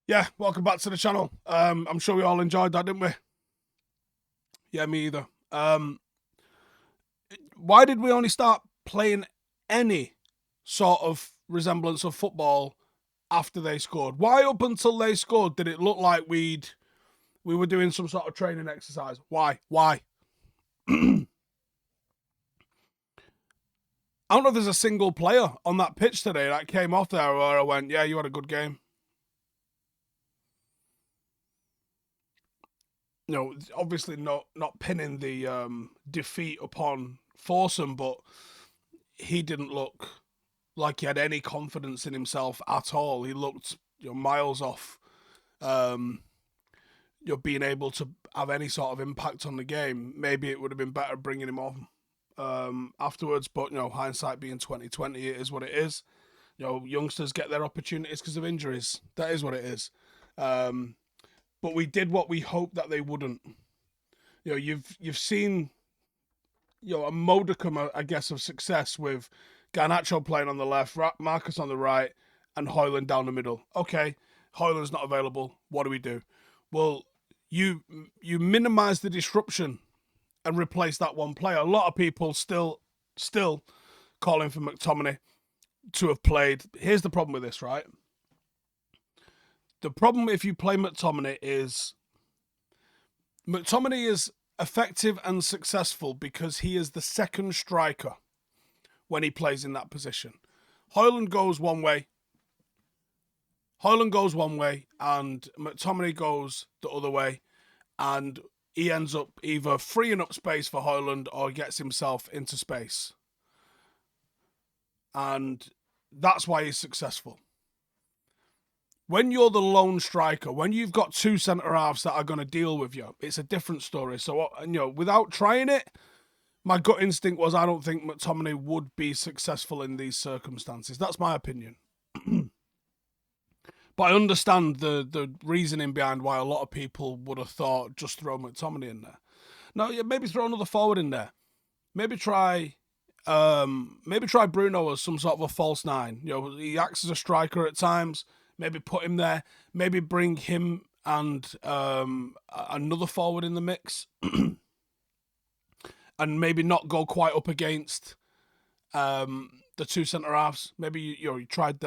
Yeah, welcome back to the channel. I'm sure we all enjoyed that, didn't we? Yeah, me either. Why did we only start playing any sort of resemblance of football after they scored? Why up until they scored did it look like we were doing some sort of training exercise? Why? I don't know if there's a single player on that pitch today that came off there where I went, yeah, you had a good game. You know, obviously not pinning the defeat upon Howson, but he didn't look like he had any confidence in himself at all. He looked miles off being able to have any sort of impact on the game. Maybe it would have been better bringing him on afterwards, but hindsight being 2020, it is what it is. Youngsters get their opportunities because of injuries. That is what it is. But we did what we hoped that they wouldn't. You've seen a modicum, I guess, of success with Garnacho playing on the left, Marcus on the right, and Højlund down the middle. Okay, Højlund's not available. What do we do? Well, you minimise the disruption and replace that one player. A lot of people still calling for McTominay to have played. Here's the problem with this, right? The problem if you play McTominay is effective and successful because he is the second striker when he plays in that position. Højlund goes one way, and McTominay goes the other way, and he ends up either freeing up space for Højlund or gets himself into space. And that's why he's successful. When you're the lone striker, when you've got two centre-halves that are going to deal with you, it's a different story. So, without trying it, my gut instinct was I don't think McTominay would be successful in these circumstances. That's my opinion. But I understand the reasoning behind why a lot of people would have thought just throw McTominay in there. No, yeah, maybe throw another forward in there. Maybe try Bruno as some sort of a false nine. He acts as a striker at times. Maybe put him there. Maybe bring him and another forward in the mix. And maybe not go quite up against the two centre-halves. Maybe you tried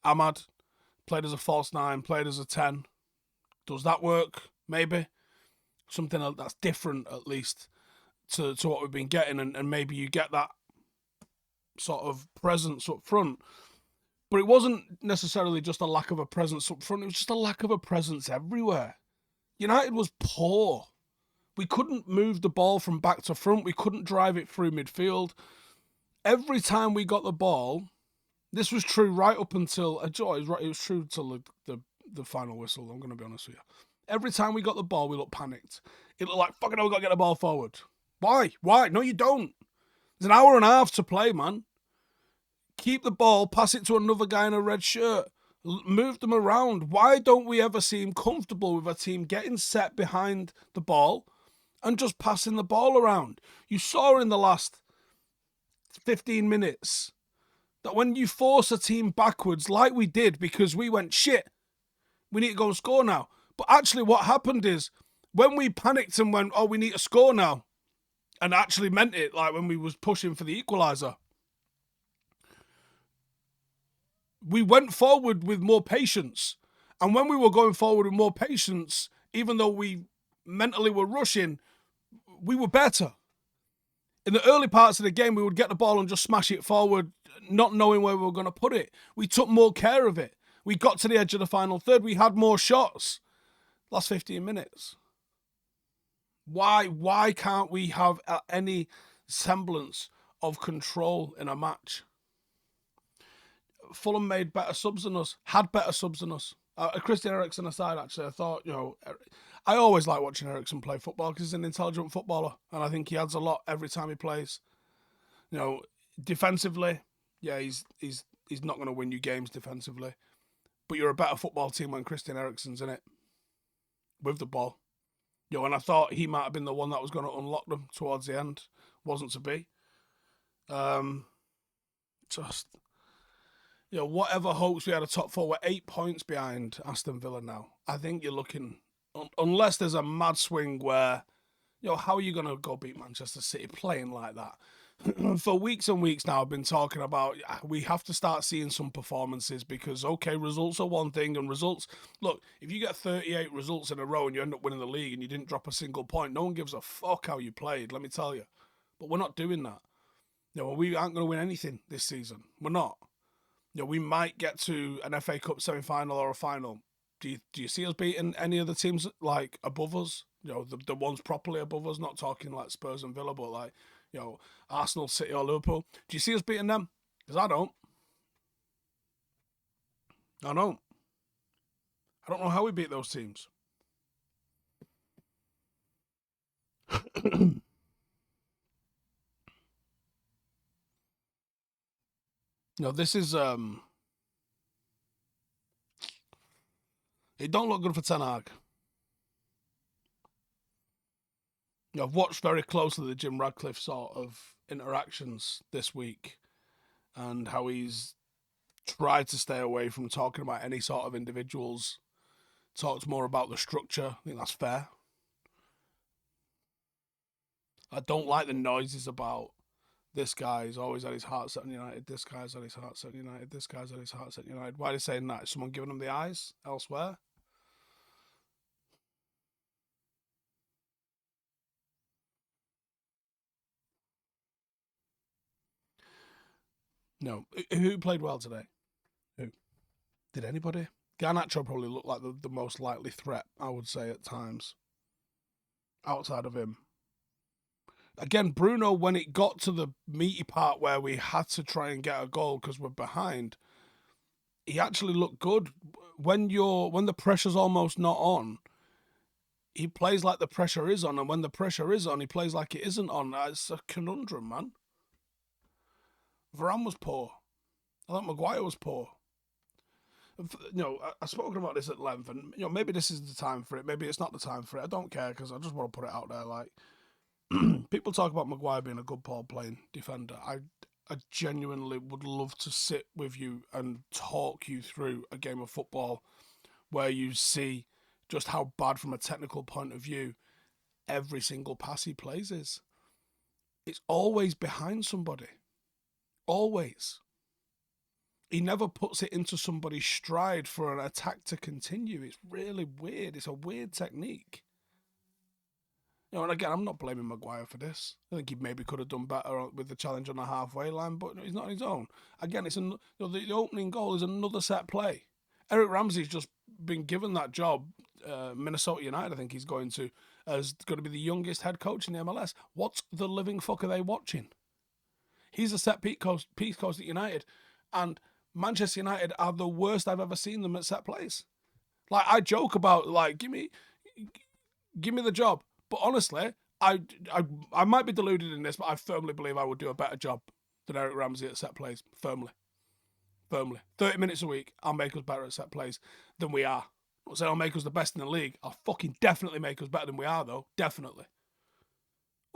Ahmad, played as a false nine, played as a 10. Does that work? Maybe. Something that's different, at least, to what we've been getting. And maybe you get that sort of presence up front. But it wasn't necessarily just a lack of a presence up front. It was just a lack of a presence everywhere. United was poor. We couldn't move the ball from back to front. We couldn't drive it through midfield. Every time we got the ball, this was true right up until... It was true until the final whistle, I'm going to be honest with you. Every time we got the ball, we looked panicked. It looked like, fucking hell, we've got to get the ball forward. Why? No, you don't. There's an hour and a half to play, man. Keep the ball, pass it to another guy in a red shirt. Move them around. Why don't we ever seem comfortable with a team getting set behind the ball and just passing the ball around? You saw in the last 15 minutes that when you force a team backwards, like we did, because we went, shit, we need to go and score now. But actually what happened is, when we panicked and went, oh, we need to score now, and actually meant it, like when we was pushing for the equaliser, we went forward with more patience. And when we were going forward with more patience, even though we mentally were rushing, we were better. In the early parts of the game, we would get the ball and just smash it forward, not knowing where we were going to put it. We took more care of it. We got to the edge of the final third. We had more shots. Last 15 minutes. Why can't we have any semblance of control in a match? Fulham made better subs than us, had better subs than us. Christian Eriksen aside, actually, I thought, I always like watching Eriksen play football because he's an intelligent footballer, and I think he adds a lot every time he plays. Defensively, yeah, he's not going to win you games defensively, but you're a better football team when Christian Eriksen's in it with the ball. And I thought he might have been the one that was going to unlock them towards the end. Wasn't to be. whatever hopes we had a top four, we're 8 points behind Aston Villa now. I think you're looking, unless there's a mad swing where, how are you going to go beat Manchester City playing like that? For weeks and weeks now, I've been talking about we have to start seeing some performances because, okay, results are one thing, and results, look, if you get 38 results in a row and you end up winning the league and you didn't drop a single point, no one gives a fuck how you played, let me tell you. But we're not doing that. We aren't going to win anything this season. We're not. We might get to an FA Cup semi-final or a final. Do you see us beating any of the teams like above us? The ones properly above us, not talking like Spurs and Villa, but like, Arsenal, City or Liverpool. Do you see us beating them? Because I don't. I don't. I don't know how we beat those teams. This is it don't look good for Ten Hag. I've watched very closely the Jim Radcliffe sort of interactions this week and how he's tried to stay away from talking about any sort of individuals, talked more about the structure. I think that's fair. I don't like the noises about this guy's always had his heart set on United, this guy's had his heart set on United, this guy's had his heart set on United. Why are they saying that? Is someone giving them the eyes elsewhere? No. Who played well today? Who? Did anybody? Garnacho probably looked like the most likely threat, I would say, at times. Outside of him. Again, Bruno, when it got to the meaty part where we had to try and get a goal because we're behind, he actually looked good. When the pressure's almost not on, he plays like the pressure is on, and when the pressure is on, he plays like it isn't on. It's a conundrum, man. Varane was poor. I thought Maguire was poor. I've spoken about this at length, and maybe this is the time for it. Maybe it's not the time for it. I don't care because I just want to put it out there. Like people talk about Maguire being a good ball playing defender. I genuinely would love to sit with you and talk you through a game of football where you see just how bad from a technical point of view every single pass he plays is. It's always behind somebody. Always. He never puts it into somebody's stride for an attack to continue. It's really weird. It's a weird technique. And again, I'm not blaming Maguire for this. I think he maybe could have done better with the challenge on the halfway line, but he's not on his own. Again, the opening goal is another set play. Erik Ramsey's just been given that job. Minnesota United, I think he's going to be the youngest head coach in the MLS. What the living fuck are they watching? He's a set piece coach at United, and Manchester United are the worst I've ever seen them at set plays. Like, I joke about, like, give me the job. But honestly, I might be deluded in this, but I firmly believe I would do a better job than Erik Ramsey at set plays. Firmly. 30 minutes a week, I'll make us better at set plays than we are. I'm not saying I'll make us the best in the league. I'll fucking definitely make us better than we are, though. Definitely.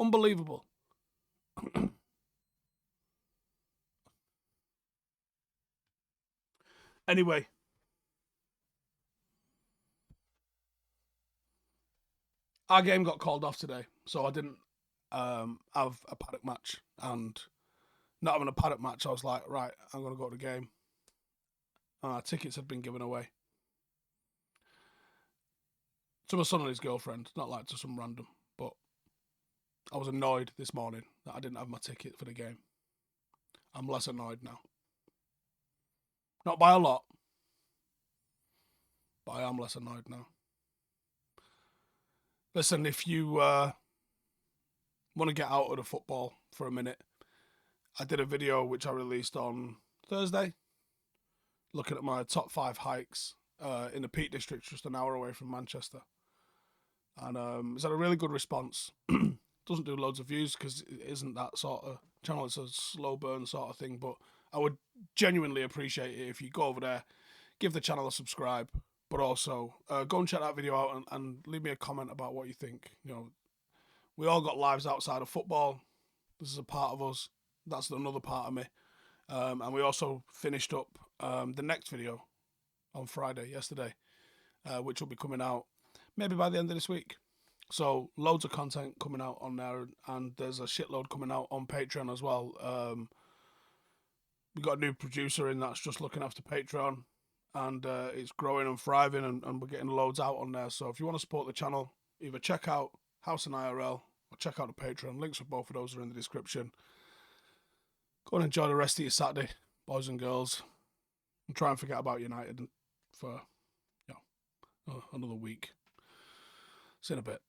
Unbelievable. Anyway. Our game got called off today, so I didn't have a paddock match. And not having a paddock match, I was like, right, I'm going to go to the game. Tickets had been given away to my son and his girlfriend, not like to some random. But I was annoyed this morning that I didn't have my ticket for the game. I'm less annoyed now. Not by a lot, but I am less annoyed now. Listen, if you want to get out of the football for a minute, I did a video which I released on Thursday, looking at my top 5 hikes in the Peak District, just an hour away from Manchester. And it's had a really good response. Doesn't do loads of views because it isn't that sort of channel. It's a slow burn sort of thing. But I would genuinely appreciate it if you go over there, give the channel a subscribe, but also go and check that video out and leave me a comment about what you think. We all got lives outside of football. This is a part of us. That's another part of me. And we also finished up the next video on Friday, yesterday, which will be coming out maybe by the end of this week. So loads of content coming out on there, and there's a shitload coming out on Patreon as well. We got a new producer in that's just looking after Patreon, and it's growing and thriving, and we're getting loads out on there. So if you want to support the channel, either check out Howson IRL or check out the Patreon. Links for both of those are in the description. Go and enjoy the rest of your Saturday, boys and girls, and try and forget about United for another week. See you in a bit.